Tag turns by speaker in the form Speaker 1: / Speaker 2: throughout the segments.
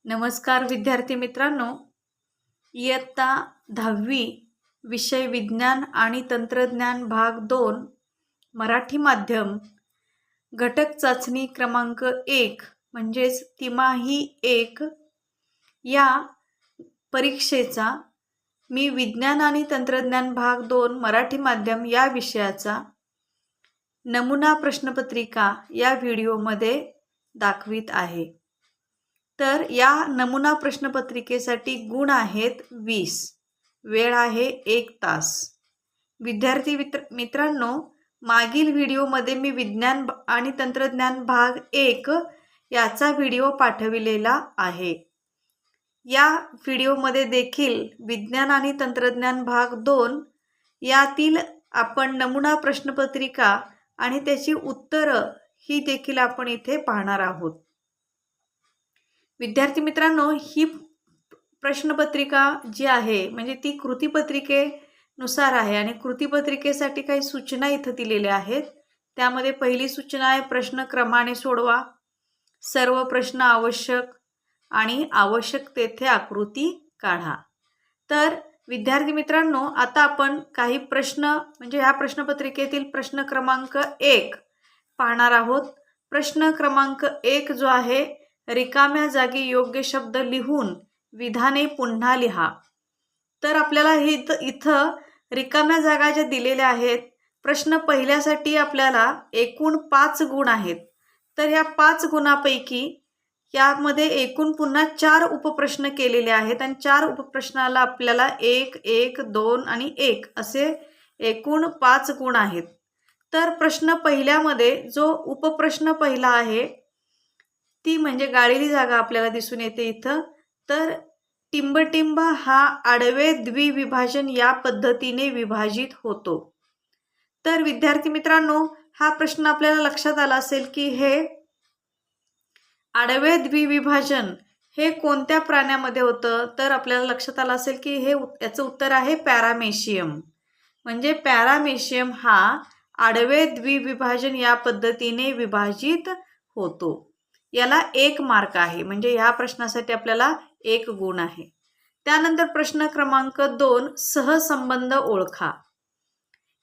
Speaker 1: नमस्कार विद्यार्थी मित्रांनो, इयत्ता 10वी विषय विज्ञान आणि तंत्रज्ञान भाग 2 मराठी माध्यम घटक चाचणी क्रमांक 1 म्हणजेच तिमाही 1 या परीक्षेचा मी विज्ञान आणि तंत्रज्ञान भाग 2 मराठी माध्यम या विषयाचा नमुना प्रश्नपत्रिका या व्हिडिओमध्ये दाखवित आहे। तर या नमुना प्रश्नपत्रिकेसाठी गुण आहेत 20, वेळ आहे 1 तास। विद्यार्थी मित्रांनो, मागील व्हिडिओमध्ये मी विज्ञान आणि तंत्रज्ञान भाग 1 याचा व्हिडिओ पाठविलेला आहे। या व्हिडिओमध्ये देखील विज्ञान आणि तंत्रज्ञान भाग 2 यातील आपण नमुना प्रश्नपत्रिका आणि त्याची उत्तरं ही देखील आपण इथे पाहणार आहोत। विद्यार्थी मित्रांनो, ही प्रश्नपत्रिका जी आहे म्हणजे ती कृतीपत्रिकेनुसार आहे आणि कृतीपत्रिकेसाठी काही सूचना इथे दिलेल्या आहेत। त्यामध्ये पहिली सूचना आहे प्रश्न क्रमाने सोडवा, सर्व प्रश्न आवश्यक आणि आवश्यक तेथे आकृती काढा। तर विद्यार्थी मित्रांनो, आता आपण काही प्रश्न म्हणजे ह्या प्रश्नपत्रिकेतील प्रश्न क्रमांक 1 पाहणार आहोत। प्रश्न क्रमांक 1 जो आहे, रिकाम्या जागी योग्य शब्द लिहून विधाने पुन्हा लिहा। तर आपल्याला इथं रिकाम्या जागा ज्या दिलेल्या आहेत, प्रश्न पहिल्यासाठी आपल्याला एकूण 5 गुण आहेत। तर या 5 गुणापैकी यामध्ये एकूण पुन्हा 4 उपप्रश्न केलेले आहेत आणि 4 उपप्रश्नाला आपल्याला 1, 1, 2 आणि 1 असे एकूण 5 गुण आहेत। तर प्रश्न पहिल्यामध्ये जो उपप्रश्न पहिला आहे ती म्हणजे गाळलेली जागा आपल्याला दिसून येते इथं। तर टिंबटिंब हा आडवे द्विविभाजन या पद्धतीने विभाजित होतो। तर विद्यार्थी मित्रांनो, हा प्रश्न आपल्याला लक्षात आला असेल की हे आडवे द्विविभाजन हे कोणत्या प्राण्यामध्ये होतं। तर आपल्याला लक्षात आलं असेल की याचं उत्तर आहे पॅरामेशियम। म्हणजे पॅरामेशियम हा आडवे द्विविभाजन या पद्धतीने विभाजित होतो। याला 1 मार्क आहे, म्हणजे ह्या प्रश्नासाठी आपल्याला 1 गुण आहे। त्यानंतर प्रश्न क्रमांक 2 सहसंबंध ओळखा।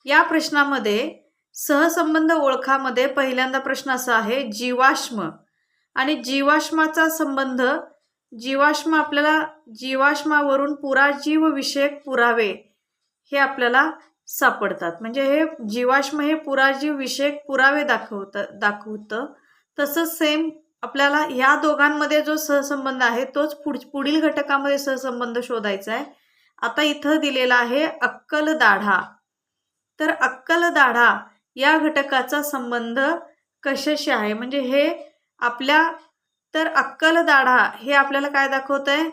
Speaker 1: या प्रश्नामध्ये सहसंबंध ओळखामध्ये पहिल्यांदा प्रश्न असा आहे, जीवाश्म आणि जीवाश्माचा संबंध। आपल्याला जीवाश्मावरून पुराजीव विषयक पुरावे हे आपल्याला सापडतात। म्हणजे हे जीवाश्म हे पुराजीव विषयक पुरावे दाखवतं। तसंच सेम आपल्याला ह्या दोघांमध्ये जो सहसंबंध आहे तोच पुढील घटकामध्ये सहसंबंध शोधायचा आहे। आता इथं दिलेला आहे अक्कल दाढा। तर अक्कल दाढा या घटकाचा संबंध कशाशी आहे, म्हणजे हे तर अक्कल दाढा हे आपल्याला काय दाखवतंय,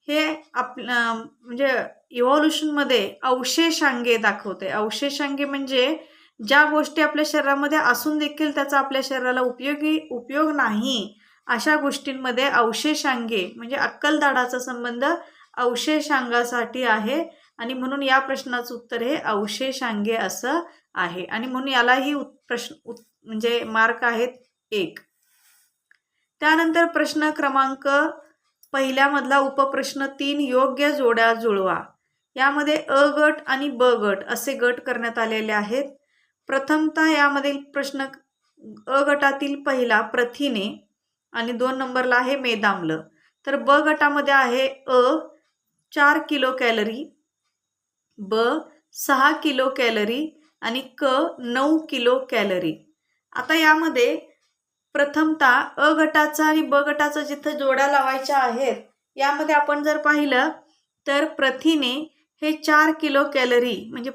Speaker 1: हे म्हणजे इव्होल्यूशन मध्ये अवशेषांगे दाखवते। अवशेषांगे म्हणजे ज्या गोष्टी आपल्या शरीरामध्ये असून देखील त्याचा आपल्या शरीराला उपयोग नाही, अशा गोष्टींमध्ये अवशेषांगे म्हणजे अक्कल दाढाचा संबंध अवशेषांगासाठी आहे आणि म्हणून या प्रश्नाचं उत्तर हे अवशेषांगे असं आहे आणि म्हणून यालाही प्रश्न म्हणजे मार्क आहेत 1। त्यानंतर प्रश्न क्रमांक पहिल्यामधला उपप्रश्न 3 योग्य जोड्या जुळवा। यामध्ये अ गट आणि ब गट असे गट करण्यात आलेले आहेत। प्रथमतः यामधील प्रश्न अ गटातील पहिला प्रथिने आणि 2 नंबरला आहे मेदाम्ल। तर ब गटामध्ये आहे अ 4 किलो कॅलरी, ब 6 किलो कॅलरी आणि क 9 किलो कॅलरी। आता यामध्ये प्रथमतः अ गटाचा आणि ब गटाचा जिथं जोड्या लावायच्या आहेत, यामध्ये आपण जर पाहिलं तर प्रथिने हे 4 किलो कॅलरी म्हणजे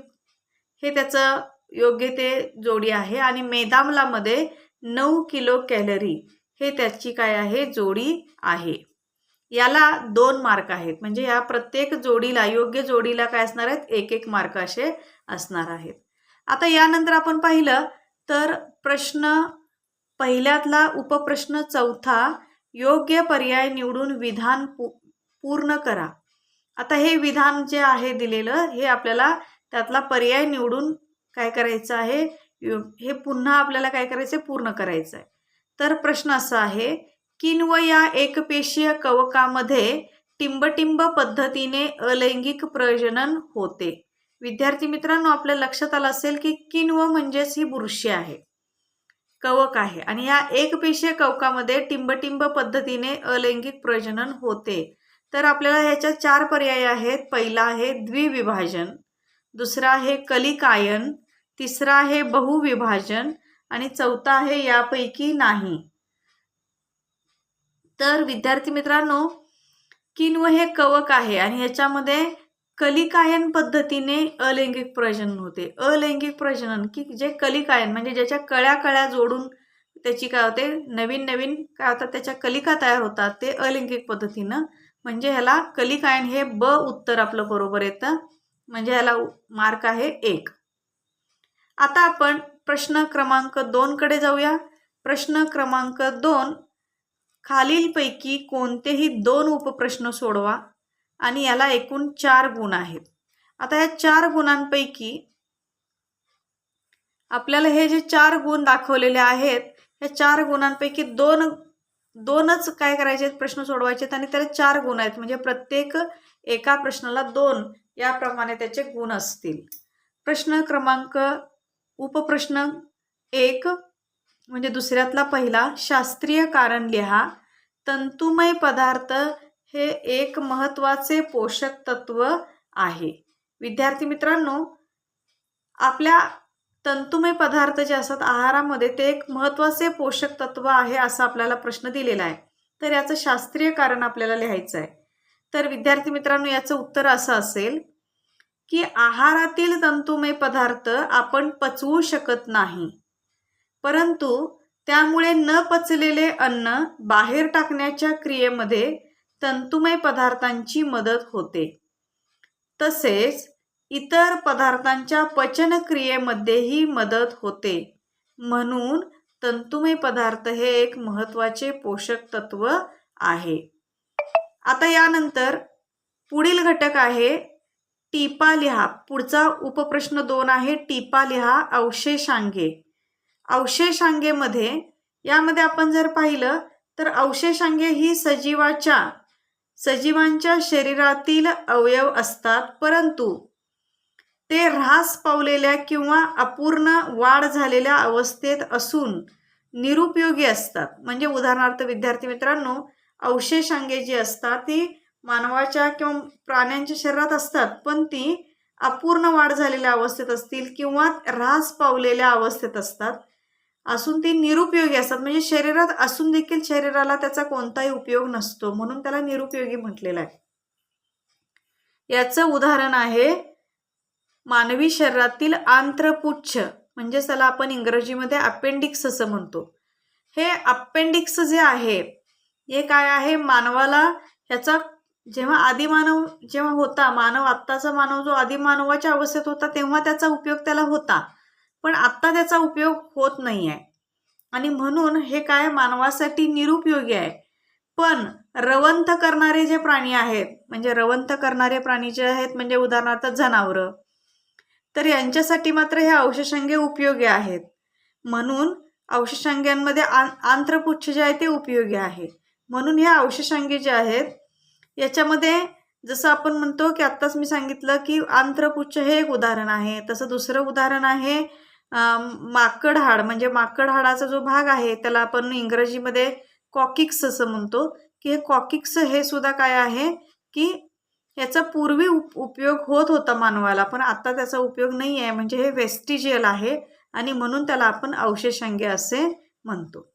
Speaker 1: हे त्याचं योग्य ते जोडी आहे आणि मेदाम्लामध्ये 9 किलो कॅलरी हे त्याची काय आहे, जोडी आहे। याला 2 मार्क आहेत, म्हणजे या प्रत्येक जोडीला योग्य जोडीला काय असणार आहेत, 1-1 मार्क असे असणार आहेत। आता यानंतर आपण पाहिलं तर प्रश्न पहिल्यातला उपप्रश्न चौथा योग्य पर्याय निवडून विधान पूर्ण करा। आता हे विधान जे आहे दिलेलं हे आपल्याला त्यातला पर्याय निवडून काय करायचं आहे, हे पुन्हा आपल्याला काय करायचं, पूर्ण करायचं आहे। तर प्रश्न असा आहे किण्व या एकपेशीय कवकामध्ये टिंबटिंब पद्धतीने अलैंगिक प्रजनन होते. विद्यार्थी मित्रांनो, आपल्या लक्षात आलं असेल की किण्व म्हणजेच ही बुरशी आहे, कवक आहे, आणि या एकपेशीय कवकामध्ये टिंबटिंब पद्धतीने अलैंगिक प्रजनन होते. तर आपल्याला ह्याच्या 4 पर्याय आहेत. पहिला आहे द्विविभाजन, दुसरा आहे कलिकायन, तिसरा आहे बहुविभाजन आणि चौथा आहे यापैकी नाही. तर विद्यार्थी मित्रांनो, किण्व हे कवक आहे आणि ह्याच्यामध्ये कलिकायन पद्धतीने अलैंगिक प्रजनन होते. अलैंगिक प्रजनन की जे कलिकायन म्हणजे ज्याच्या कळ्या जोडून त्याची काय होते, नवीन काय होतात, त्याच्या कलिका तयार होतात, ते अलैंगिक पद्धतीनं. म्हणजे ह्याला कलिकायन हे ब उत्तर आपलं बरोबर येतं. म्हणजे ह्याला मार्क आहे 1. आता आपण प्रश्न क्रमांक 2 कडे जाऊया. प्रश्न क्रमांक 2, खालीलपैकी कोणतेही 2 उपप्रश्न सोडवा आणि याला एकूण 4 गुण आहेत. आता या 4 गुणांपैकी आपल्याला हे जे 4 गुण दाखवलेले आहेत, या 4 गुणांपैकी दोनच काय करायचे, प्रश्न सोडवायचे आणि त्याला 4 गुण आहेत. म्हणजे प्रत्येक एका प्रश्नाला 2 याप्रमाणे त्याचे गुण असतील. प्रश्न क्रमांक उपप्रश्न 1 म्हणजे दुसऱ्यातला पहिला, शास्त्रीय कारण लिहा. तंतुमय पदार्थ हे एक महत्त्वाचे पोषक तत्व आहे. विद्यार्थी मित्रांनो, आपल्या तंतुमय पदार्थ जे असतात आहारामध्ये ते एक महत्त्वाचे पोषक तत्व आहे असं आपल्याला प्रश्न दिलेला आहे. तर याचं शास्त्रीय कारण आपल्याला लिहायचं आहे. तर विद्यार्थी मित्रांनो, याचं उत्तर असं असेल की आहारातील तंतुमय पदार्थ आपण पचवू शकत नाही, परंतु त्यामुळे न पचलेले अन्न बाहेर टाकण्याच्या क्रियेमध्ये तंतुमय पदार्थांची मदत होते. तसेच इतर पदार्थांच्या पचन क्रियेमध्येही मदत होते. म्हणून तंतुमय पदार्थ हे एक महत्त्वाचे पोषक तत्व आहे. आता यानंतर पुढील घटक आहे टिपा लिहा. पुढचा उपप्रश्न 2 आहे टिपा लिहा अवशेषांगे. अवशेषांगेमध्ये यामध्ये आपण जर पाहिलं तर अवशेषांगे ही सजीवांच्या शरीरातील अवयव असतात, परंतु ते ऱ्हास पावलेल्या किंवा अपूर्ण वाढ झालेल्या अवस्थेत असून निरुपयोगी असतात. म्हणजे उदाहरणार्थ विद्यार्थी मित्रांनो, अवशेषांगे जी असतात ती मानवाच्या किंवा प्राण्यांच्या शरीरात असतात, पण ती अपूर्ण वाढ झालेल्या अवस्थेत असतील किंवा ऱ्हास पावलेल्या अवस्थेत असतात, असून ती निरुपयोगी असतात. म्हणजे शरीरात असून देखील शरीराला त्याचा कोणताही उपयोग नसतो, म्हणून त्याला निरुपयोगी म्हटलेलं आहे. याचं उदाहरण आहे मानवी शरीरातील आंत्रपुच्छ, म्हणजे त्याला आपण इंग्रजीमध्ये अपेंडिक्स असं म्हणतो. हे अपेंडिक्स जे आहे हे काय आहे, मानवाला ह्याचा जेव्हा आदिमानव जेव्हा होता, आत्ताचा मानव जो आदिमानवाच्या अवस्थेत होता तेव्हा त्याचा उपयोग त्याला होता, पण आत्ता त्याचा उपयोग होत नाही आहे आणि म्हणून हे काय मानवासाठी निरुपयोगी आहे. पण रवंथ करणारे जे प्राणी आहेत, म्हणजे रवंथ करणारे प्राणी जे आहेत म्हणजे उदाहरणार्थ जनावरं, तर यांच्यासाठी मात्र हे अवशेषांगे उपयोगी आहेत. म्हणून अवशेषांग्यांमध्ये आंत्रपुच्छ जे आहे ते उपयोगी आहे. म्हणून हे अवशेषांगे जे आहेत याच्यामध्ये जसं आपण म्हणतो की आत्ताच मी सांगितलं की आंत्रपुच्छ हे एक उदाहरण आहे, तसं दुसरं उदाहरण आहे माकड हाड. म्हणजे माकड हाडाचा जो भाग आहे त्याला आपण इंग्रजीमध्ये कॉकिक्स असं म्हणतो, की हे कॉकिक्स हे सुद्धा काय आहे की याचा पूर्वी उपयोग होत होता मानवाला, पण आता त्याचा उपयोग नाही आहे. म्हणजे हे वेस्टिजियल आहे आणि म्हणून त्याला आपण अवशेषांगे असे म्हणतो.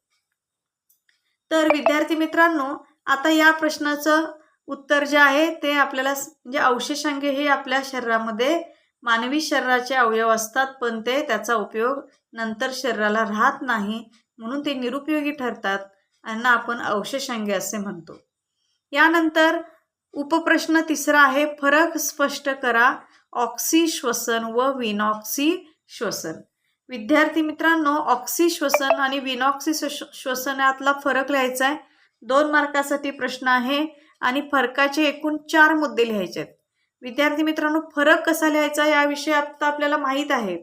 Speaker 1: तर विद्यार्थी मित्रांनो, आता या प्रश्नाचं उत्तर जे आहे ते आपल्याला म्हणजे अवशेषांगे हे आपल्या शरीरामध्ये मानवी शरीराचे अवयव असतात, पण ते त्याचा उपयोग नंतर शरीराला राहत नाही, म्हणून ते निरुपयोगी ठरतात आणि आपण अवशेषांगे असे म्हणतो. यानंतर उपप्रश्न 3 आहे फरक स्पष्ट करा ऑक्सी श्वसन व विनॉक्सी श्वसन. विद्यार्थी मित्रांनो, ऑक्सी श्वसन आणि विनॉक्सी श्वसन यातला फरक लिहायचा आहे. 2 मार्कासाठी प्रश्न आहे आणि फरकाचे एकूण 4 मुद्दे लिहायचे आहेत. विद्यार्थी मित्रांनो, फरक कसा लिहायचा याविषयी आता आपल्याला माहीत आहे.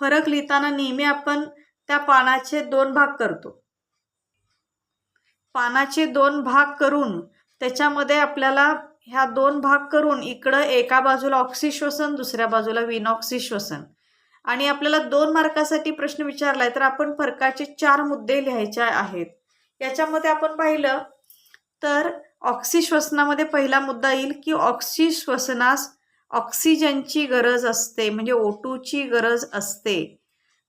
Speaker 1: फरक लिहिताना नेहमी आपण त्या पानाचे 2 भाग करतो. पानाचे 2 भाग करून त्याच्यामध्ये आपल्याला ह्या 2 भाग करून इकडं एका बाजूला ऑक्सी श्वसन, दुसऱ्या बाजूला विनॉक्सी श्वसन, आणि आपल्याला 2 मार्कासाठी प्रश्न विचारलाय तर आपण फरकाचे 4 मुद्दे लिहायचे आहेत. याच्यामध्ये आपण पाहिलं तर ऑक्सी श्वसनामध्ये पहिला मुद्दा येईल की ऑक्सी श्वसनास ऑक्सिजनची गरज असते, म्हणजे O2 ची गरज असते.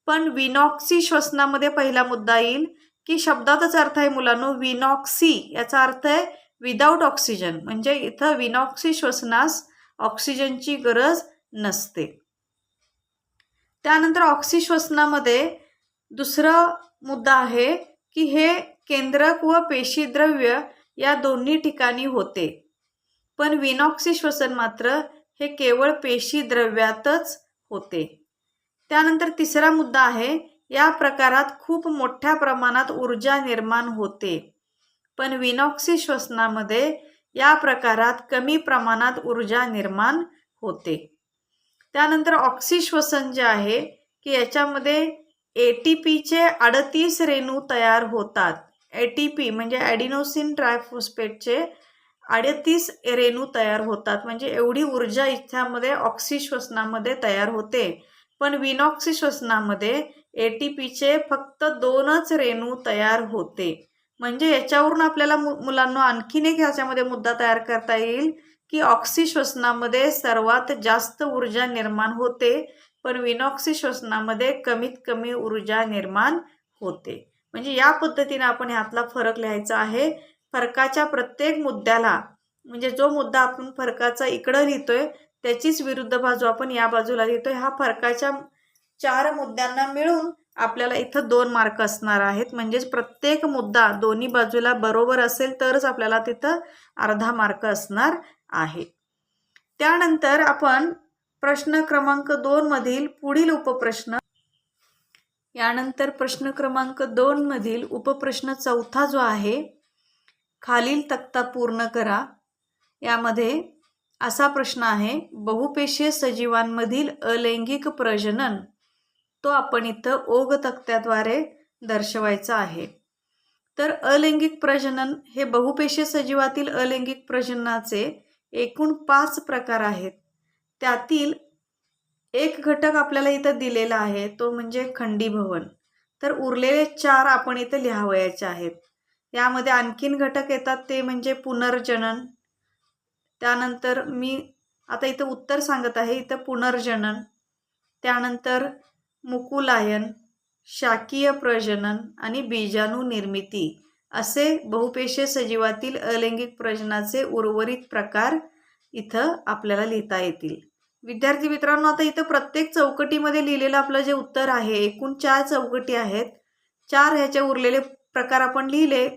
Speaker 1: पण विनॉक्सी श्वसनामध्ये पहिला मुद्दा येईल की शब्दातच अर्थ आहे मुलांनो, विनॉक्सी याचा अर्थ आहे विदाऊट ऑक्सिजन, म्हणजे इथं विनॉक्सी श्वसनास ऑक्सिजनची गरज नसते. त्यानंतर ऑक्सी श्वसनामध्ये दुसरा मुद्दा आहे की हे केंद्रक व पेशीद्रव्य या दोन्ही ठिकाणी होते, पण विनॉक्सी श्वसन मात्र हे केवळ पेशीद्रव्यातच होते. त्यानंतर तिसरा मुद्दा आहे, या प्रकारात खूप मोठ्या प्रमाणात ऊर्जा निर्माण होते, पण विनॉक्सी श्वसनामध्ये या प्रकारात कमी प्रमाणात ऊर्जा निर्माण होते. त्यानंतर ऑक्सी श्वसन जे आहे की याच्यामध्ये ATPचे 38 रेणू तयार होतात. ATP म्हणजे ॲडिनोसिन ट्रायफॉस्फेटचे 38 रेणू तयार होतात, म्हणजे एवढी ऊर्जा इथ्यामध्ये ऑक्सी श्वसनामध्ये तयार होते. पण विनॉक्सी श्वसनामध्ये ATPचे फक्त 2च रेणू तयार होते. म्हणजे याच्यावरून आपल्याला मुलांना आणखीन एक ह्याच्यामध्ये मुद्दा तयार करता येईल की ऑक्सी श्वसनामध्ये सर्वात जास्त ऊर्जा निर्माण होते, पण विनॉक्सी श्वसनामध्ये कमीत कमी ऊर्जा निर्माण होते. म्हणजे या पद्धतीने आपण ह्यातला फरक लिहायचा आहे. फरकाच्या प्रत्येक मुद्द्याला, म्हणजे जो मुद्दा आपण फरकाचा इकडं लिहितोय त्याचीच विरुद्ध बाजू आपण या बाजूला लिहितोय. हा फरकाच्या 4 मुद्द्यांना मिळून आपल्याला इथं 2 मार्क असणार आहेत. म्हणजेच प्रत्येक मुद्दा दोन्ही बाजूला बरोबर असेल तरच आपल्याला तिथं अर्धा मार्क असणार आहे. त्यानंतर आपण प्रश्न क्रमांक 2 मधील पुढील उपप्रश्न, यानंतर प्रश्न क्रमांक 2 मधील उपप्रश्न चौथा जो आहे, खालील तक्ता पूर्ण करा. यामध्ये असा प्रश्न आहे, बहुपेशीय सजीवांमधील अलैंगिक प्रजनन, तो आपण इथं ओघ तक्त्याद्वारे दर्शवायचा आहे. तर अलैंगिक प्रजनन हे बहुपेशीय सजीवातील अलैंगिक प्रजननाचे एकूण 5 प्रकार आहेत. त्यातील एक घटक आपल्याला इथं दिलेला आहे, तो म्हणजे खंडीभवन. तर उरलेले 4 आपण इथं लिहावयाचे आहेत. यामध्ये आणखीन घटक येतात, ते म्हणजे पुनर्जनन. त्यानंतर मी आता इथं उत्तर सांगत आहे, इथं पुनर्जनन, त्यानंतर मुकुलायन, शाकीय प्रजनन आणि बीजाणू निर्मिती, असे बहुपेशीय सजीवातील अलैंगिक प्रजननाचे उर्वरित प्रकार इथं आपल्याला लिहिता येतील. विद्यार्थी मित्रांनो, आता इथं प्रत्येक चौकटीमध्ये लिहिलेलं आपलं जे उत्तर आहे, एकूण 4 चौकटी आहेत. 4 ह्याचे उरलेले प्रकार आपण लिहिले,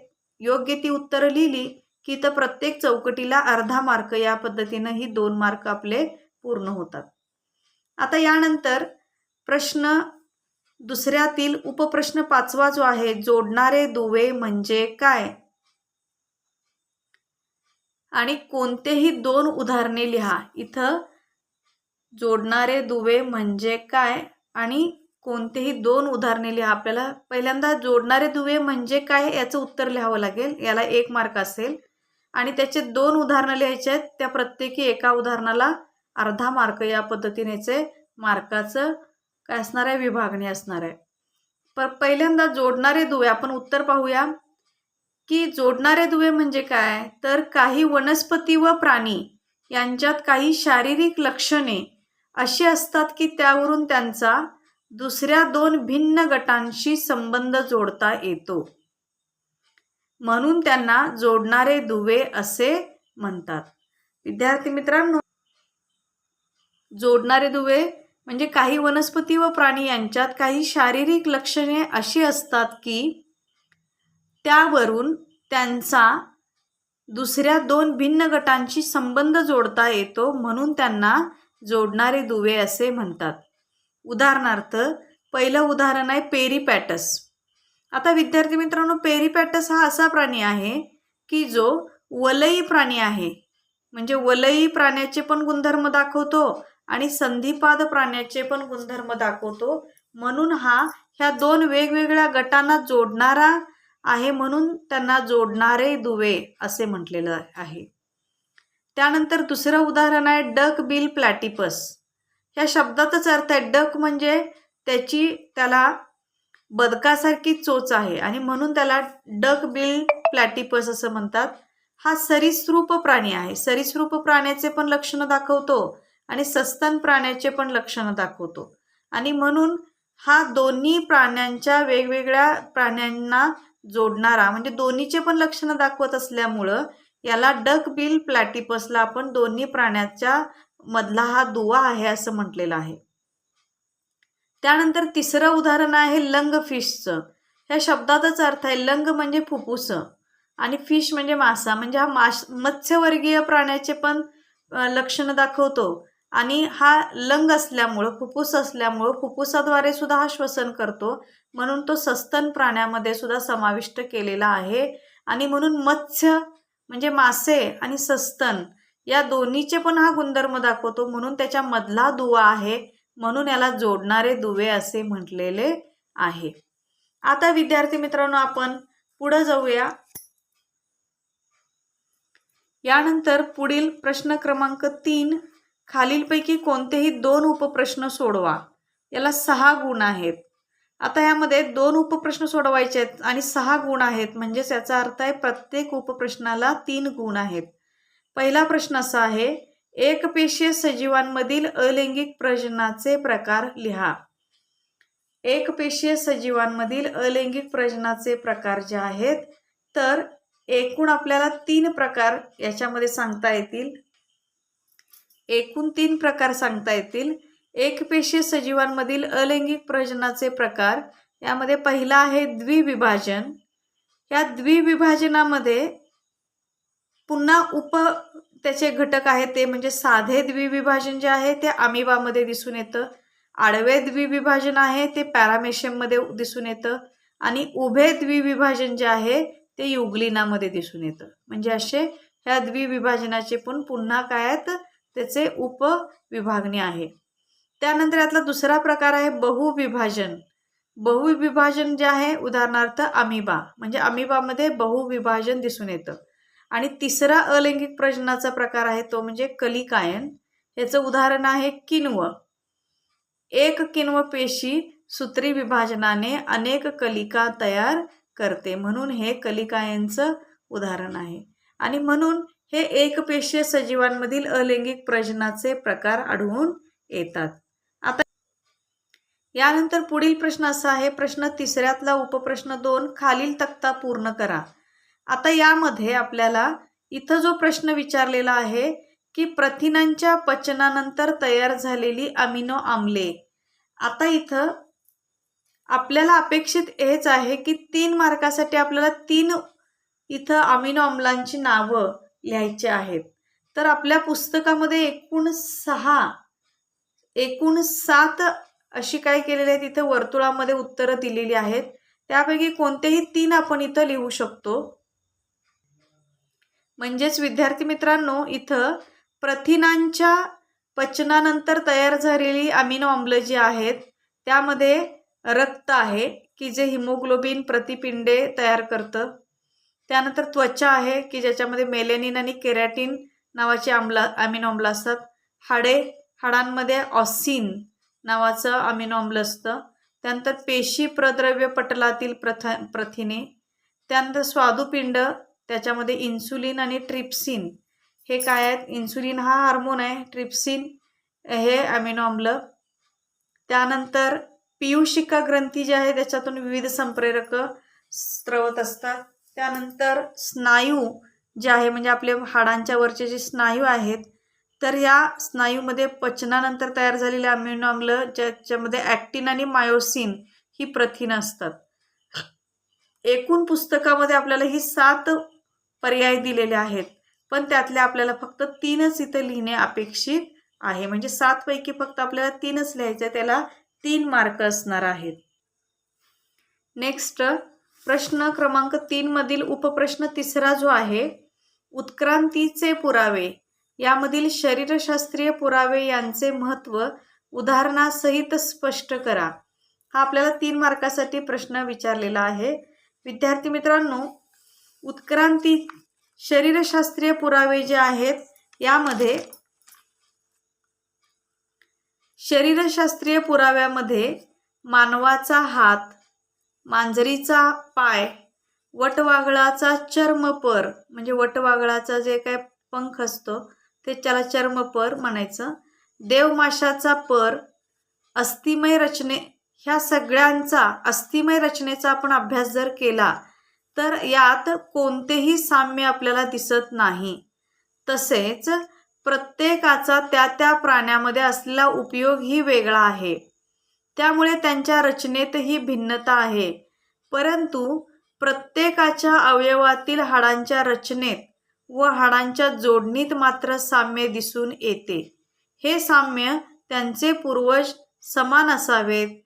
Speaker 1: योग्य ती उत्तरं लिहिली की तर प्रत्येक चौकटीला अर्धा मार्क, या पद्धतीनं ही 2 मार्क आपले पूर्ण होतात. आता यानंतर प्रश्न दुसऱ्यातील उपप्रश्न 5वा जो आहे, जोडणारे दुवे म्हणजे काय, आणि कोणतेही 2 उदाहरणे लिहा. इथं जोडणारे दुवे म्हणजे काय आणि कोणतेही 2 उदाहरणे लिहा. आपल्याला पहिल्यांदा जोडणारे दुवे म्हणजे काय याचं उत्तर लिहावं लागेल, याला 1 मार्क असेल, आणि त्याचे 2 उदाहरणं लिहायचे आहेत. त्या प्रत्येकी एका उदाहरणाला अर्धा मार्क, या पद्धतीनेचे मार्काचं काय असणार आहे, विभागणी असणार आहे. पहिल्यांदा जोडणारे दुवे, आपण उत्तर पाहूया की जोडणारे दुवे म्हणजे काय, तर काही वनस्पती व प्राणी यांच्यात काही शारीरिक लक्षणे अशी असतात की त्यावरून त्यांचा दुसऱ्या 2 भिन्न गटांशी संबंध जोडता येतो, म्हणून त्यांना जोडणारे दुवे असे म्हणतात. विद्यार्थी मित्रांनो, जोडणारे दुवे म्हणजे काही वनस्पती व प्राणी यांच्यात काही शारीरिक लक्षणे अशी असतात की त्यावरून त्यांचा दुसऱ्या 2 भिन्न गटांशी संबंध जोडता येतो, म्हणून त्यांना जोडणारे दुवे असे म्हणतात. उदाहरणार्थ, पहिलं उदाहरण आहे पेरिपॅटस. आता विद्यार्थी मित्रांनो, पेरिपॅटस हा असा प्राणी आहे की जो वलयी प्राणी आहे, म्हणजे वलयी प्राण्याचे पण गुणधर्म दाखवतो आणि संधिपाद प्राण्याचे पण गुणधर्म दाखवतो, म्हणून हा ह्या 2 वेगवेगळ्या गटांना जोडणारा आहे म्हणून त्यांना जोडणारे दुवे असे म्हटलेलं आहे. त्यानंतर दुसरं उदाहरण आहे डक बिल प्लॅटिपस. ह्या शब्दातच अर्थ आहे. डक म्हणजे त्याला बदकासारखी चोच आहे आणि म्हणून त्याला डक बिल प्लॅटिपस असं म्हणतात. हा सरीसृप प्राणी आहे. सरीसृप प्राण्याचे पण लक्षणं दाखवतो आणि सस्तन प्राण्याचे पण लक्षणं दाखवतो आणि म्हणून हा दोन्ही प्राण्यांच्या वेगवेगळ्या प्राण्यांना जोडणारा म्हणजे दोन्हीचे पण लक्षणं दाखवत असल्यामुळं याला डक बिल प्लॅटिपसला आपण दोन्ही प्राण्याच्या मधला हा दुवा आहे असं म्हटलेलं आहे. त्यानंतर तिसरं उदाहरण आहे लंग फिशचं. ह्या शब्दातच अर्थ आहे. लंग म्हणजे फुफ्फुस आणि फिश म्हणजे मासा. म्हणजे हा मत्स्यवर्गीय प्राण्याचे पण लक्षणं दाखवतो आणि हा लंग असल्यामुळं फुफ्फुस असल्यामुळं फुफ्फुसाद्वारे सुद्धा हा श्वसन करतो म्हणून तो सस्तन प्राण्यामध्ये सुद्धा समाविष्ट केलेला आहे आणि म्हणून मत्स्य म्हणजे मासे आणि सस्तन या दोन्हीचे पण हा गुणधर्म दाखवतो म्हणून त्याच्या मधला दुवा आहे म्हणून याला जोडणारे दुवे असे म्हटलेले आहे. आता विद्यार्थी मित्रांनो आपण पुढे जाऊया. यानंतर पुढील प्रश्न क्रमांक 3 खालीलपैकी कोणतेही 2 उपप्रश्न सोडवा. याला 6 गुण आहेत. आता यामध्ये 2 उपप्रश्न सोडवायचे आहेत आणि 6 गुण आहेत म्हणजेच याचा अर्थ आहे प्रत्येक उपप्रश्नाला 3 गुण आहेत. पहिला प्रश्न असा आहे एकपेशीय सजीवांमधील अलैंगिक प्रजननाचे प्रकार लिहा. एकपेशीय सजीवांमधील अलैंगिक प्रजननाचे प्रकार जे आहेत तर एकूण आपल्याला 3 प्रकार याच्यामध्ये सांगता येतील. एकूण 3 प्रकार सांगता येतील. एकपेशीय सजीवांमधील अलैंगिक प्रजननाचे प्रकार यामध्ये पहिला आहे द्विविभाजन. या द्विविभाजनामध्ये पुन्हा त्याचे घटक आहेत ते म्हणजे साधे द्विविभाजन जे आहे ते अमिबामध्ये दिसून येतं. आडवे द्विविभाजन आहे ते पॅरामेशियममध्ये दिसून येतं आणि उभे द्विविभाजन जे आहे ते युग्लिनामध्ये दिसून येतं. म्हणजे असे ह्या द्विविभाजनाचे पण पुन्हा काय आहेत त्याचे उपविभागणी आहे. त्यानंतर यातला दुसरा प्रकार आहे बहुविभाजन. बहुविभाजन जे आहे उदाहरणार्थ अमिबा म्हणजे अमिबामध्ये बहुविभाजन दिसून येतं. आणि तिसरा अलैंगिक प्रजननाचा प्रकार आहे तो म्हणजे कलिकायन. याचं उदाहरण आहे किण्व. एक किण्व पेशी सूत्री विभाजनाने अनेक कलिका तयार करते म्हणून हे कलिकायनचं उदाहरण आहे आणि म्हणून हे एकपेशीय सजीवांमधील अलैंगिक प्रजननाचे प्रकार आढळून येतात. आता यानंतर पुढील प्रश्न असा आहे प्रश्न तिसऱ्यातला उपप्रश्न 2 खालील तक्ता पूर्ण करा. आता यामध्ये आपल्याला इथं जो प्रश्न विचारलेला आहे की प्रथिनांच्या पचनानंतर तयार झालेली अमिनो आम्ले. आता इथं आपल्याला अपेक्षित हेच आहे की 3 मार्कासाठी आपल्याला 3 इथं अमिनो आम्लांची नावं लिहायची आहेत. तर आपल्या पुस्तकामध्ये एकूण 7 अशी काय केलेली आहेत इथं वर्तुळामध्ये उत्तरं दिलेली आहेत. त्यापैकी कोणतेही 3 आपण इथं लिहू शकतो. म्हणजेच विद्यार्थी मित्रांनो इथं प्रथिनांच्या पचनानंतर तयार झालेली अमिनो आम्ल जी आहेत त्यामध्ये रक्त आहे की जे हिमोग्लोबिन प्रतिपिंडे तयार करतं. त्यानंतर त्वचा आहे की ज्याच्यामध्ये मेलेनिन आणि केरॅटिन नावाचे अमिनो आम्ल असतात. हाडांमध्ये ऑसिन नावाचं अमिनो आम्ल असतं. त्यानंतर पेशी प्रद्रव्य पटलातील प्रथिने. त्यानंतर स्वादुपिंड त्याच्यामध्ये इन्सुलिन आणि ट्रिप्सिन हे काय आहेत. इन्सुलिन हा हार्मोन आहे. ट्रिप्सिन हे अमिनो आम्ल. त्यानंतर पीयूषिका ग्रंथी जी आहे त्याच्यातून विविध संप्रेरक स्त्रवत असतात. त्यानंतर स्नायू जे आहे म्हणजे आपले हाडांच्या वरचे जे स्नायू आहेत तर या स्नायूमध्ये पचनानंतर तयार झालेले अमिनो आम्ल ज्याच्यामध्ये ॲक्टिन आणि मायोसिन ही प्रथिनं असतात. एकूण पुस्तकामध्ये आपल्याला ही 7 पर्याय दिलेले आहेत पण त्यातले आपल्याला फक्त 3च इथं लिहिणे अपेक्षित आहे. म्हणजे 7 पैकी फक्त आपल्याला 3च लिहायचं आहे. त्याला 3 मार्क असणार आहेत. नेक्स्ट प्रश्न क्रमांक 3 मधील उपप्रश्न तिसरा जो आहे उत्क्रांतीचे पुरावे यामधील शरीरशास्त्रीय पुरावे यांचे महत्त्व उदाहरणासहित स्पष्ट करा. हा आपल्याला 3 मार्कासाठी प्रश्न विचारलेला आहे. विद्यार्थी मित्रांनो, उत्क्रांती शरीरशास्त्रीय पुरावे जे आहेत यामध्ये शरीरशास्त्रीय पुराव्यामध्ये मानवाचा हात, मांजरीचा पाय, वटवाघळाचा चर्मपर म्हणजे वटवाघळाचा जे काय पंख असतो ते त्याला चर्मपर म्हणायचं, देवमाशाचा पर, अस्थिमय रचने ह्या सगळ्यांचा अस्थिमय रचनेचा आपण अभ्यास जर केला तर यात कोणतेही साम्य आपल्याला दिसत नाही. तसेच प्रत्येकाचा त्या त्या प्राण्यामध्ये असलेला उपयोगही वेगळा आहे, त्यामुळे त्यांच्या रचनेतही भिन्नता आहे. परंतु प्रत्येकाच्या अवयवातील हाडांच्या रचनेत व हाडांच्या जोडणीत मात्र साम्य दिसून येते. हे साम्य त्यांचे पूर्वज समान असावेत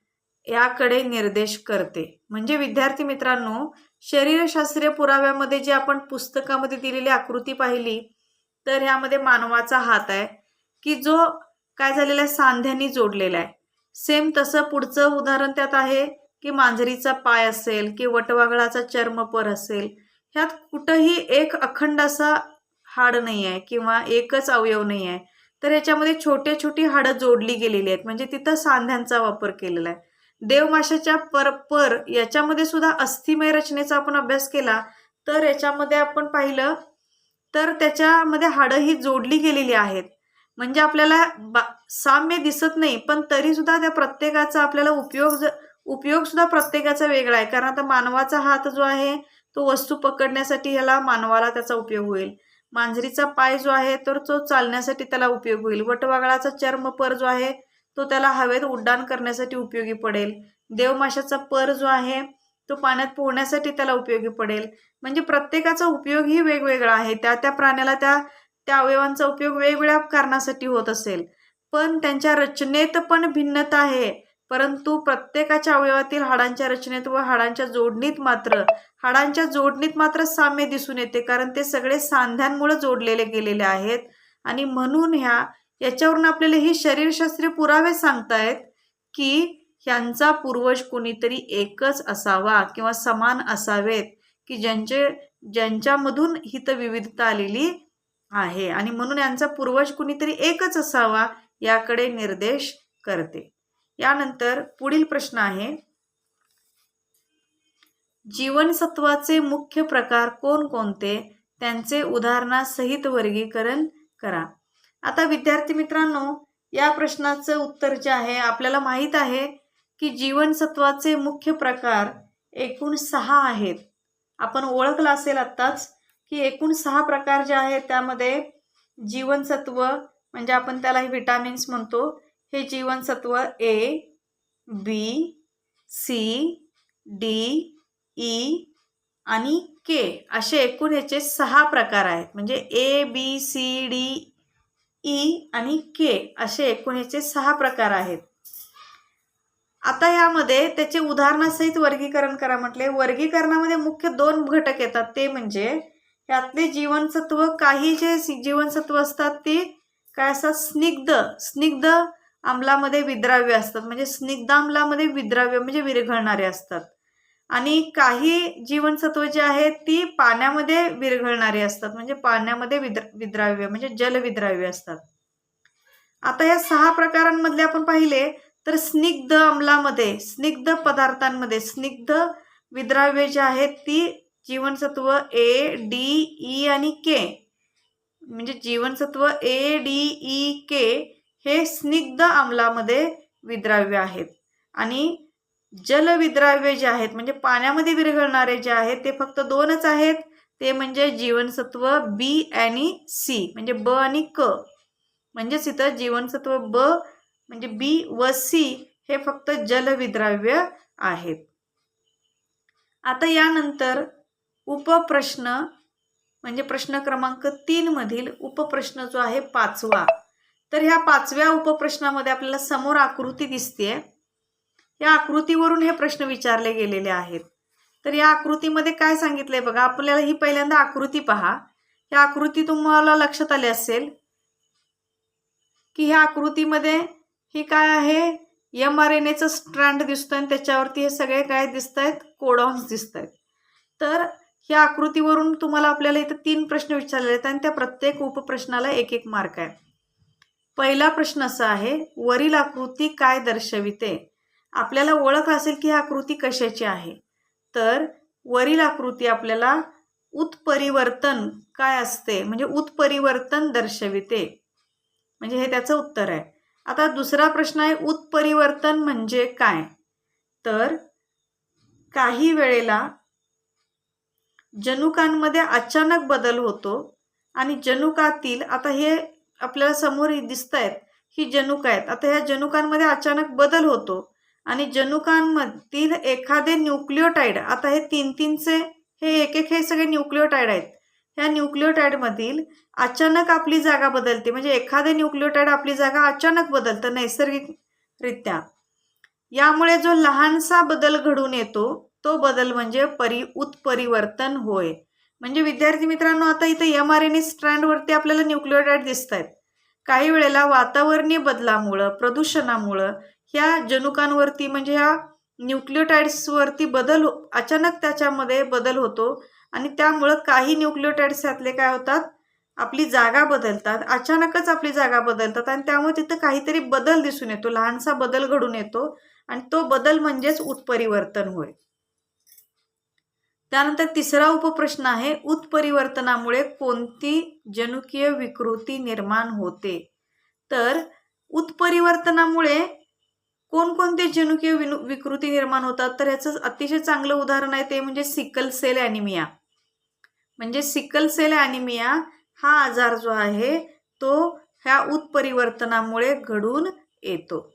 Speaker 1: याकडे निर्देश करते. म्हणजे विद्यार्थी मित्रांनो, शरीरशास्त्रीय पुराव्यामध्ये जे आपण पुस्तकामध्ये दिलेली आकृती पाहिली तर ह्यामध्ये मानवाचा हात आहे की जो काय झालेला आहे, सांध्यांनी जोडलेला आहे. सेम तसं पुढचं उदाहरण त्यात आहे की मांजरीचा पाय असेल की वटवाघळाचा चर्मपर असेल. ह्यात कुठंही एक अखंड असा हाड नाही आहे किंवा एकच अवयव नाही आहे, तर ह्याच्यामध्ये छोटी छोटी हाडं जोडली गेलेली आहेत, म्हणजे तिथं सांध्यांचा वापर केलेला आहे. देवमाशाच्या पर याच्यामध्ये सुद्धा अस्थिमय रचनेचा आपण अभ्यास केला तर याच्यामध्ये आपण पाहिलं तर त्याच्यामध्ये हाडं ही जोडली गेलेली आहेत. म्हणजे आपल्याला साम्य दिसत नाही, पण तरी सुद्धा त्या प्रत्येकाचा आपल्याला उपयोग सुद्धा प्रत्येकाचा वेगळा आहे. कारण आता मानवाचा हात जो आहे तो वस्तू पकडण्यासाठी ह्याला मानवाला त्याचा उपयोग होईल. मांजरीचा पाय जो आहे तर तो चालण्यासाठी त्याला उपयोग होईल. वटवाघळाचा चर्मपर जो आहे तो त्याला हवेत उड्डाण करण्यासाठी उपयोगी पडेल. देवमाशाचा पर जो आहे तो पाण्यात पोहण्यासाठी त्याला उपयोगी पडेल. म्हणजे प्रत्येकाचा उपयोगही वेगवेगळा आहे. त्या त्या प्राण्याला त्या अवयवांचा उपयोग वेगवेगळ्या कारणासाठी होत असेल, पण त्यांच्या रचनेत पण भिन्नता आहे. परंतु प्रत्येकाच्या अवयवातील हाडांच्या रचनेत व हाडांच्या जोडणीत मात्र साम्य दिसून येते, कारण ते सगळे सांध्यांमुळे जोडलेले गेलेले आहेत. आणि म्हणून याच्यावरून आपल्याला ही शरीरशास्त्रीय पुरावे सांगतायत की ह्यांचा पूर्वज कोणीतरी एकच असावा किंवा समान असावेत की ज्यांच्यामधून हितविविधता आलेली आहे, आणि म्हणून यांचा पूर्वज कोणीतरी एकच असावा याकडे निर्देश करते. यानंतर पुढील प्रश्न आहे, जीवनसत्वाचे मुख्य प्रकार कोणकोणते, त्यांचे उदाहरणासहित वर्गीकरण करा. आता विद्यार्थी मित्रांनो, या प्रश्नाचं उत्तर जे आहे, आपल्याला माहित आहे की जीवनसत्वाचे मुख्य प्रकार एकूण 6 आहेत. आपण ओळखलं असेल आत्ताच की एकूण 6 प्रकार जे आहेत त्यामध्ये जीवनसत्व म्हणजे आपण त्याला विटामिन्स म्हणतो, हे जीवनसत्व ए, बी, सी, डी, ई आणि के असे एकूण याचे 6 प्रकार आहेत. म्हणजे ए, बी, सी, डी, ई आणि के असे एकूण याचे 6 प्रकार आहेत. आता यामध्ये त्याचे उदाहरणासहित वर्गीकरण करा म्हटले. वर्गीकरणामध्ये मुख्य 2 घटक येतात, ते म्हणजे यातले जीवनसत्व, काही जे जीवनसत्व असतात ते काय असतात, स्निग्ध आम्लामध्ये विद्राव्य असतात, म्हणजे स्निग्ध आम्लामध्ये विद्राव्य म्हणजे विरघळणारे असतात. आणि काही जीवनसत्व जे आहेत ती पाण्यामध्ये विरघळणारी असतात, म्हणजे पाण्यामध्ये विद्राव्य म्हणजे जलविद्राव्य असतात. आता या 6 प्रकारांमधले आपण पाहिले तर स्निग्ध अम्लामध्ये, स्निग्ध पदार्थांमध्ये स्निग्ध विद्राव्य जे आहेत ती जीवनसत्व ए, डी, ई आणि के, म्हणजे जीवनसत्व ए, डी, ई, के हे स्निग्ध अम्लामध्ये विद्राव्य आहेत. आणि जलविद्राव्य जे आहेत म्हणजे पाण्यामध्ये विरघळणारे जे आहेत ते फक्त 2च आहेत, ते म्हणजे जीवनसत्व बी आणि सी, म्हणजे ब आणि क. म्हणजेच इथं जीवनसत्व ब म्हणजे बी व सी हे फक्त जलविद्राव्य आहेत. आता यानंतर उपप्रश्न म्हणजे प्रश्न क्रमांक 3 मधील उपप्रश्न जो आहे 5वा. तर ह्या 5व्या उपप्रश्नामध्ये आपल्याला समोर आकृती दिसते. या आकृतीवरून हे प्रश्न विचारले गेलेले आहेत. तर या आकृतीमध्ये काय सांगितलंय बघा, आपल्याला ही पहिल्यांदा आकृती पहा. या आकृती तुम्हाला लक्षात आले असेल की ह्या आकृतीमध्ये ही काय आहे, mRNAचं स्ट्रँड दिसतोय आणि त्याच्यावरती हे सगळे काय दिसत आहेत, कोडॉन्स दिसत आहेत. तर या आकृतीवरून तुम्हाला आपल्याला इथं 3 प्रश्न विचारलेले आहेत आणि त्या प्रत्येक उपप्रश्नाला 1-1 मार्क आहे. पहिला प्रश्न असा आहे, वरील आकृती काय दर्शविते? आपल्याला ओळख असेल की ही आकृती कशाची आहे. तर वरील आकृती आपल्याला उत्परिवर्तन काय असते म्हणजे उत्परिवर्तन दर्शविते, म्हणजे हे त्याचं उत्तर आहे. आता दुसरा प्रश्न आहे, उत्परिवर्तन म्हणजे काय? तर काही वेळेला जनुकांमध्ये अचानक बदल होतो आणि जनुकातील, आता हे आपल्याला समोर दिसत आहेत ही जनुक आहेत. आता ह्या जनुकांमध्ये अचानक बदल होतो आणि जनुकांमधील एखादे न्यूक्लिओटाइड, आता हे 3-3चे हे एक हे सगळे न्यूक्लिओटाइड आहेत. ह्या न्यूक्लिओटाइडमधील अचानक आपली जागा बदलते, म्हणजे एखादे न्यूक्लिओटाइड आपली जागा अचानक बदलतं नैसर्गिकरित्या. यामुळे जो लहानसा बदल घडून येतो तो बदल म्हणजे उत्परिवर्तन होय. म्हणजे विद्यार्थी मित्रांनो, आता इथे mRNA स्ट्रँडवरती आपल्याला न्यूक्लिओटाइड दिसत आहेत. काही वेळेला वातावरणीय बदलामुळं, प्रदूषणामुळं ह्या जनुकांवरती म्हणजे ह्या न्यूक्लिओटाइड्सवरती अचानक त्याच्यामध्ये बदल होतो आणि त्यामुळं काही न्यूक्लिओटाइड्स यातले काय होतात, आपली जागा बदलतात, अचानकच आपली जागा बदलतात आणि त्यामुळे तिथं काहीतरी बदल दिसून येतो, लहानसा बदल घडून येतो आणि तो बदल म्हणजेच उत्परिवर्तन होय. त्यानंतर तिसरा उपप्रश्न आहे, उत्परिवर्तनामुळे कोणती जनुकीय विकृती निर्माण होते? तर उत्परिवर्तनामुळे कोणकोणते जनुकीय विकृती निर्माण होतात? तर याचं अतिशय चांगलं उदाहरण आहे ते म्हणजे सिकल सेल ॲनिमिया. म्हणजे सिकल सेल ॲनिमिया हा आजार जो आहे तो ह्या उत्परिवर्तनामुळे घडून येतो.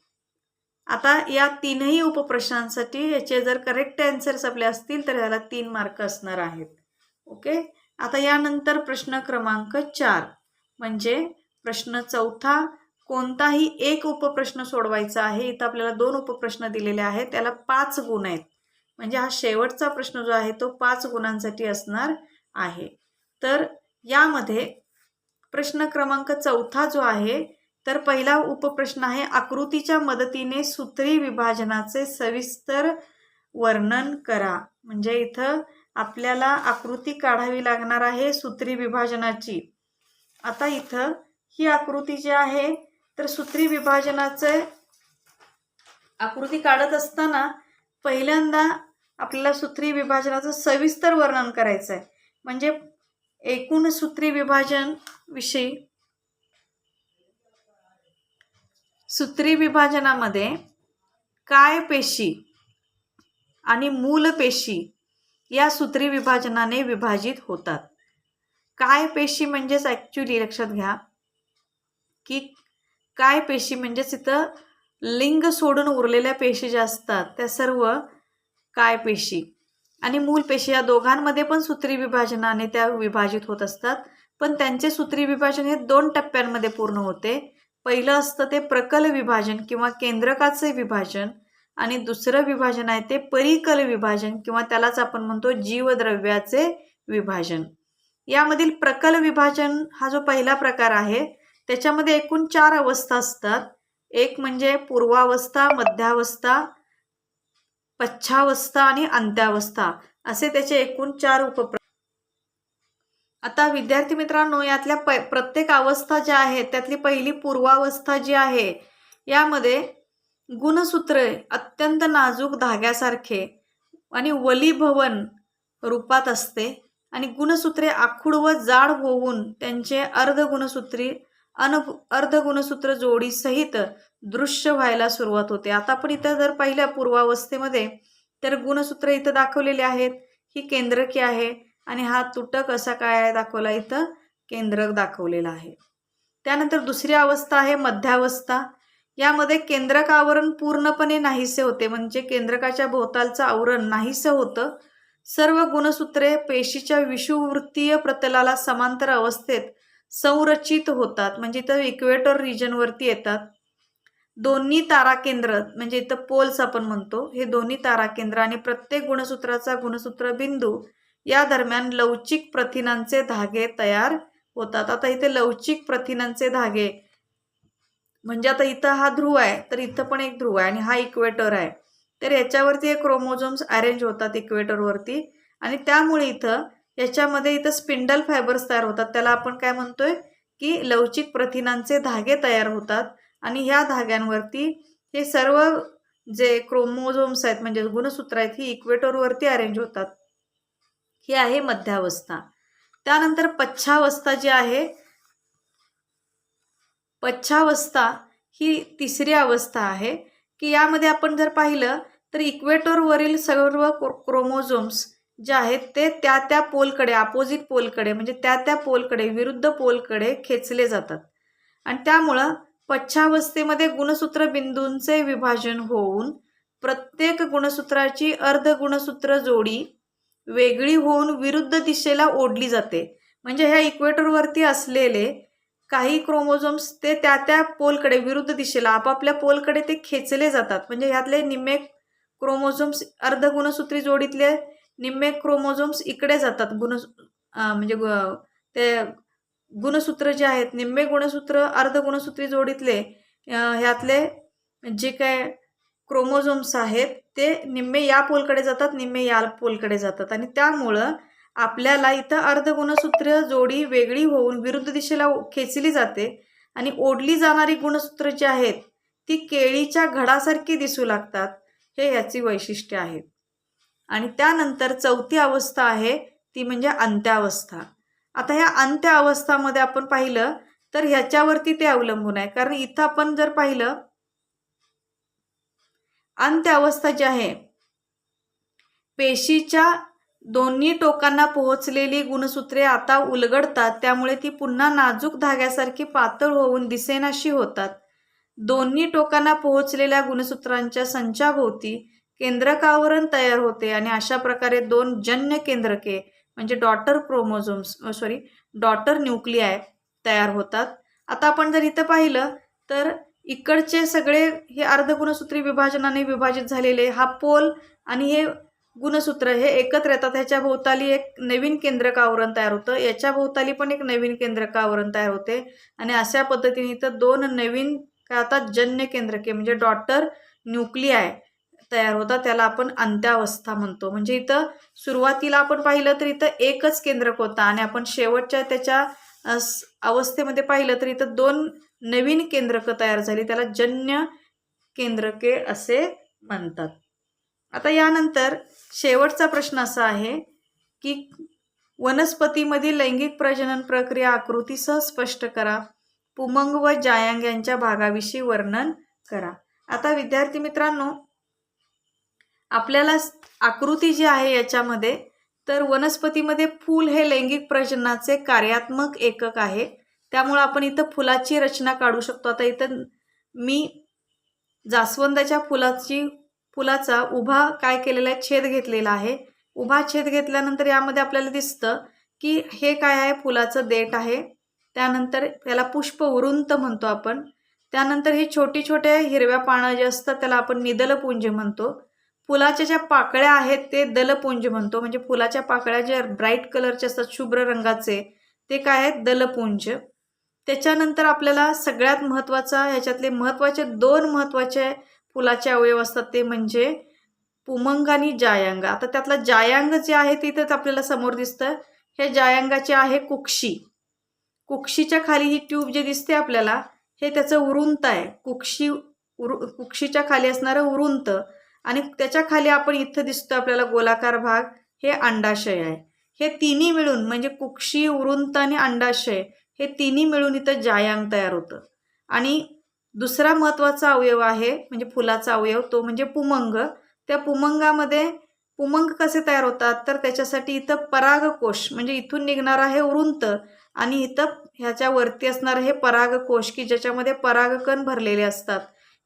Speaker 1: आता या 3ही उपप्रश्नांसाठी याचे जर करेक्ट आन्सर्स आपले असतील तर याला 3 मार्क असणार आहेत. ओके. आता यानंतर प्रश्न क्रमांक 4 म्हणजे प्रश्न 4, कोणताही एक उपप्रश्न सोडवायचा आहे. इथं आपल्याला 2 उपप्रश्न दिलेले आहेत, त्याला 5 गुण आहेत. म्हणजे हा शेवटचा प्रश्न जो आहे तो 5 गुणांसाठी असणार आहे. तर यामध्ये प्रश्न क्रमांक 4 जो आहे, तर पहिला उपप्रश्न आहे, आकृतीच्या मदतीने सूत्री विभाजनाचे सविस्तर वर्णन करा. म्हणजे इथं आपल्याला आकृती काढावी लागणार आहे सूत्री विभाजनाची. आता इथं ही आकृती जी आहे तर सूत्री विभाजनाचे आकृती काढत असताना पहिल्यांदा आपल्याला सूत्री विभाजनाचं सविस्तर वर्णन करायचं आहे. म्हणजे एकूण सूत्री विभाजन विषयी, सूत्री विभाजनामध्ये काय पेशी आणि मूल पेशी या सूत्री विभाजनाने विभाजित होतात. काय पेशी म्हणजेच ॲक्च्युली लक्षात घ्या की काय पेशी म्हणजेच इथं लिंग सोडून उरलेल्या पेशी ज्या असतात त्या सर्व काय पेशी आणि मूल पेशी या दोघांमध्ये पण सूत्री विभाजनाने त्या विभाजित होत असतात. पण त्यांचे सूत्री विभाजन हे 2 टप्प्यांमध्ये पूर्ण होते. पहिलं असतं ते प्रकल विभाजन किंवा केंद्रकाचे विभाजन आणि दुसरं विभाजन आहे ते परिकल विभाजन किंवा त्यालाच आपण म्हणतो जीवद्रव्याचे विभाजन. यामधील प्रकल विभाजन हा जो पहिला प्रकार आहे त्याच्यामध्ये एकूण 4 अवस्था असतात. एक म्हणजे पूर्वावस्था, मध्यावस्था, पश्चावस्था आणि अंत्यावस्था असे त्याचे एकूण 4 उपप्रकार. आता विद्यार्थी मित्रांनो, यातल्या प्रत्येक अवस्था ज्या आहेत त्यातली पहिली पूर्वावस्था जी आहे यामध्ये गुणसूत्र अत्यंत नाजूक धाग्यासारखे आणि वलीभवन रूपात असते आणि गुणसूत्रे आखूड व जाड होऊन त्यांचे अर्धगुणसूत्र जोडीसहित दृश्य व्हायला सुरुवात होते. आता आपण इथं जर पहिल्या पूर्वावस्थेमध्ये तर गुणसूत्र इथं दाखवलेले आहेत, ही केंद्रके आहे आणि हा तुटक असा काय दाखवला इथं केंद्रक दाखवलेला आहे. त्यानंतर दुसरी अवस्था आहे मध्यावस्था. यामध्ये केंद्रक आवरण पूर्णपणे नाहीसे होते, म्हणजे केंद्रकाच्या भोवतालचं आवरण नाहीसे होतं. सर्व गुणसूत्रे पेशीच्या विषुववृत्तीय प्रतलाला समांतर अवस्थेत संरचित होतात, म्हणजे इथं इक्वेटर रिजनवरती येतात. दोन्ही ताराकेंद्र म्हणजे इथं पोल्स आपण म्हणतो, हे दोन्ही ताराकेंद्र आणि प्रत्येक गुणसूत्राचा गुणसूत्र बिंदू या दरम्यान लवचिक प्रथिनांचे धागे तयार होतात. आता इथे लवचिक प्रथिनांचे धागे म्हणजे आता इथं हा ध्रुव आहे तर इथं पण एक ध्रुव आहे आणि हा इक्वेटर आहे, तर याच्यावरती हे क्रोमोझोम्स अरेंज होतात इक्वेटरवरती आणि त्यामुळे याच्यामध्ये स्पिंडल फायबर्स तयार होतात. त्याला आपण काय म्हणतोय की लवचिक प्रथिनांचे धागे तयार होतात आणि ह्या धाग्यांवरती हे सर्व जे क्रोमोझोम्स आहेत म्हणजे गुणसूत्र आहेत ही इक्वेटरवरती अरेंज होतात. ही आहे मध्यावस्था. त्यानंतर पच्छावस्था जी आहे, पच्छावस्था ही तिसरी अवस्था आहे की यामध्ये आपण जर पाहिलं तर इक्वेटरवरील सर्व क्रोमोझोम्स जे आहेत ते त्या पोलकडे, अपोजिट पोलकडे म्हणजे त्या पोलकडे, विरुद्ध पोलकडे खेचले जातात आणि त्यामुळं पच्छावस्थेमध्ये गुणसूत्र बिंदूंचे विभाजन होऊन प्रत्येक गुणसूत्राची अर्धगुणसूत्र जोडी वेगळी होऊन विरुद्ध दिशेला ओढली जाते. म्हणजे ह्या इक्वेटरवरती असलेले काही क्रोमोझोम्स ते त्या पोलकडे, विरुद्ध दिशेला आपापल्या पोलकडे ते खेचले जातात. म्हणजे ह्यातले निम्मे क्रोमोझोम्स अर्धगुणसूत्री जोडीतले निम्मे क्रोमोझोम्स इकडे जातात. म्हणजे ते गुणसूत्र जे आहेत, निम्मे गुणसूत्र अर्धगुणसूत्री जोडीतले ह्यातले जे काय क्रोमोझोम्स आहेत ते निम्मे या पोलकडे जातात, निम्मे या पोलकडे जातात आणि त्यामुळं आपल्याला अर्धगुणसूत्र जोडी वेगळी होऊन विरुद्ध दिशेला खेचली जाते आणि ओढली जाणारी गुणसूत्र जी आहेत ती केळीच्या घडासारखी दिसू लागतात. हे याची वैशिष्ट्य आहेत. आणि त्यानंतर चौथी अवस्था आहे ती म्हणजे अंत्यावस्था. आता ह्या अंत्य अवस्थामध्ये आपण पाहिलं तर ह्याच्यावरती ते अवलंबून आहे. कारण इथं आपण जर पाहिलं अंत्य अवस्था जी आहे, पेशीच्या दोन्ही टोकांना पोहोचलेली गुणसूत्रे आता उलगडतात, त्यामुळे ती पुन्हा नाजूक धाग्यासारखी पातळ होऊन दिसेनाशी होतात. दोन्ही टोकांना पोहोचलेल्या गुणसूत्रांच्या संचाभोवती केंद्रकावरण तयार होते आणि अशा प्रकारे दोन जन्य केंद्रके म्हणजे डॉटर न्यूक्लियाय तयार होतात. आता आपण जर इथं पाहिलं तर इकडचे सगळे हे अर्धगुणसूत्री विभाजनाने विभाजित झालेले हा पोल आणि हे गुणसूत्र हे एकत्र येतात. ह्याच्या भोवताली एक नवीन केंद्रक आवरण तयार होतं, याच्या भोवताली पण एक नवीन केंद्रक आवरण तयार होते आणि अशा पद्धतीने इथं दोन नवीन काय होतात जन्य केंद्रके म्हणजे डॉटर न्यूक्लियाय तयार होतात. त्याला आपण अंत्यावस्था म्हणतो. म्हणजे इथं सुरुवातीला आपण पाहिलं तर इथं एकच केंद्रक होता आणि आपण शेवटच्या त्याच्या अवस्थेमध्ये पाहिलं तर इथं दोन नवीन केंद्रक तयार झाली, त्याला जन्य केंद्रके असे म्हणतात. आता यानंतर शेवटचा प्रश्न असा आहे की वनस्पतीमधील लैंगिक प्रजनन प्रक्रिया आकृतीसह स्पष्ट करा. पुमंग व जायांग यांच्या भागाविषयी वर्णन करा. आता विद्यार्थी मित्रांनो, आपल्याला आकृती जी आहे याच्यामध्ये तर वनस्पतीमध्ये फूल हे लैंगिक प्रजननाचे कार्यात्मक एकक आहे. त्यामुळे आपण इथं फुलाची रचना काढू शकतो. आता इथं मी जास्वंदाच्या फुलाचा उभा काय केलेला आहे, छेद घेतलेला आहे. उभा छेद घेतल्यानंतर यामध्ये आपल्याला दिसतं की हे काय आहे, फुलाचं देठ आहे. त्यानंतर त्याला पुष्प उरुंत म्हणतो आपण. त्यानंतर हे छोटी छोटे हिरव्या पानं जे असतात त्याला आपण निदलपुंज म्हणतो. फुलाच्या ज्या पाकळ्या आहेत ते दलपुंज म्हणतो. म्हणजे फुलाच्या पाकळ्या ज्या ब्राईट कलरचे असतात, शुभ्र रंगाचे, ते काय आहेत, दलपुंज. त्याच्यानंतर आपल्याला सगळ्यात महत्त्वाचा ह्याच्यातले महत्त्वाचे दोन महत्त्वाचे फुलाचे अवयव असतात ते म्हणजे पुमंग आणि जायांग. आता त्यातला जायांग जे आहे ते इथंच आपल्याला समोर दिसतं. हे जायांगाचे आहे कुक्षी. कुक्षीच्या खाली ही ट्यूब जे दिसते आपल्याला हे त्याचं उरुंत आहे. कुक्षीच्या खाली असणारं उरुंत आणि त्याच्या खाली आपण इथं दिसतो आपल्याला गोलाकार भाग, हे अंडाशय आहे. हे तिन्ही मिळून म्हणजे कुक्षी, उरुंत आणि अंडाशय हे तिन्ही मिळून इथं जायांग तयार होतं. आणि दुसरा महत्त्वाचा अवयव आहे म्हणजे फुलाचा अवयव तो म्हणजे पुमंग. त्या पुमंगामध्ये पुमंग कसे तयार होतात तर त्याच्यासाठी इथं परागकोश म्हणजे इथून निघणारा हे उरुंत आणि इथं ह्याच्या वरती असणारं हे परागकोश की ज्याच्यामध्ये परागकण भरलेले असतात.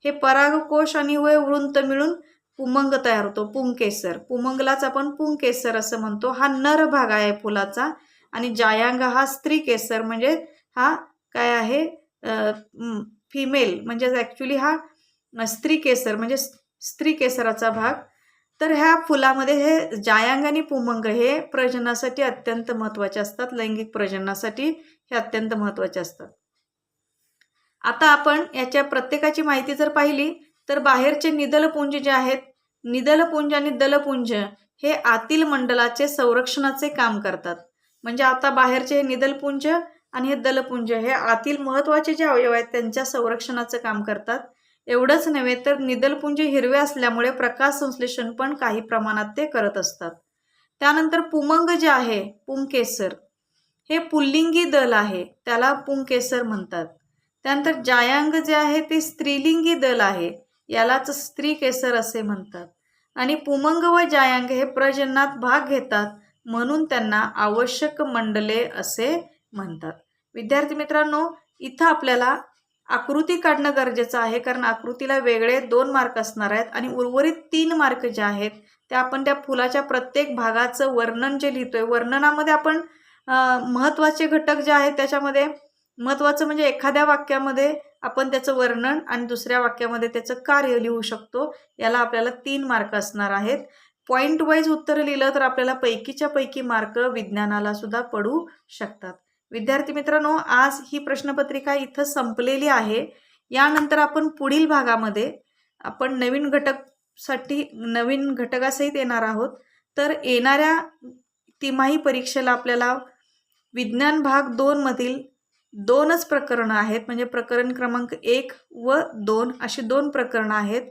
Speaker 1: हे परागकोश आणि व उरुंत मिळून पुमंग तयार होतो, पुंकेसर. पुमंगलाच आपण पुंकेसर असं म्हणतो. हा नर भाग आहे फुलाचा आणि जायांग हा स्त्री केसर म्हणजे हा काय आहे, फिमेल म्हणजे ॲक्च्युली हा स्त्री केसर म्हणजे स्त्री केसराचा भाग. तर ह्या फुलामध्ये हे जायांग आणि पुमंग हे प्रजननासाठी अत्यंत महत्त्वाचे असतात. लैंगिक प्रजननासाठी हे अत्यंत महत्त्वाचे असतात. आता आपण याच्या प्रत्येकाची माहिती जर पाहिली तर बाहेरचे निदलपुंज जे आहेत, निदलपुंज आणि दलपुंज हे आतील मंडलाचे संरक्षणाचे काम करतात. म्हणजे आता बाहेरचे हे निदलपुंज आणि हे दलपुंज हे आतील महत्त्वाचे जे अवयव आहेत त्यांच्या संरक्षणाचं काम करतात. एवढंच नव्हे तर निदलपुंज हिरवे असल्यामुळे प्रकाश संश्लेषण पण काही प्रमाणात ते करत असतात. त्यानंतर पुमंग जे आहे, पुंकेसर, हे पुल्लिंगी दल आहे, त्याला पुंकेसर म्हणतात. त्यानंतर जायांग जे आहे ते स्त्रीलिंगी दल आहे, यालाच स्त्रीकेसर असे म्हणतात. आणि पुमंग व जायांग हे प्रजननात भाग घेतात म्हणून त्यांना आवश्यक मंडले असे म्हणतात. विद्यार्थी मित्रांनो, इथं आपल्याला आकृती काढणं गरजेचं आहे, कारण आकृतीला वेगळे 2 मार्क असणार आहेत आणि उर्वरित 3 मार्क जे आहेत ते आपण त्या फुलाच्या प्रत्येक भागाचं वर्णन जे लिहितोय, वर्णनामध्ये आपण महत्त्वाचे घटक जे आहेत त्याच्यामध्ये महत्त्वाचं म्हणजे एखाद्या वाक्यामध्ये आपण त्याचं वर्णन आणि दुसऱ्या वाक्यामध्ये त्याचं कार्य लिहू शकतो. याला आपल्याला 3 मार्क असणार आहेत. पॉईंट वाईज उत्तर लिहिलं तर आपल्याला पैकीच्या पैकी मार्क विज्ञानाला सुद्धा पडू शकतात. विद्यार्थी मित्रांनो, आज ही प्रश्नपत्रिका इथं संपलेली आहे. यानंतर आपण पुढील भागामध्ये आपण नवीन घटकासहित येणार आहोत. तर येणाऱ्या तिमाही परीक्षेला आपल्याला विज्ञान भाग 2 मधील 2च प्रकरणं आहेत, म्हणजे प्रकरण क्रमांक 1 व 2 अशी 2 प्रकरणं आहेत.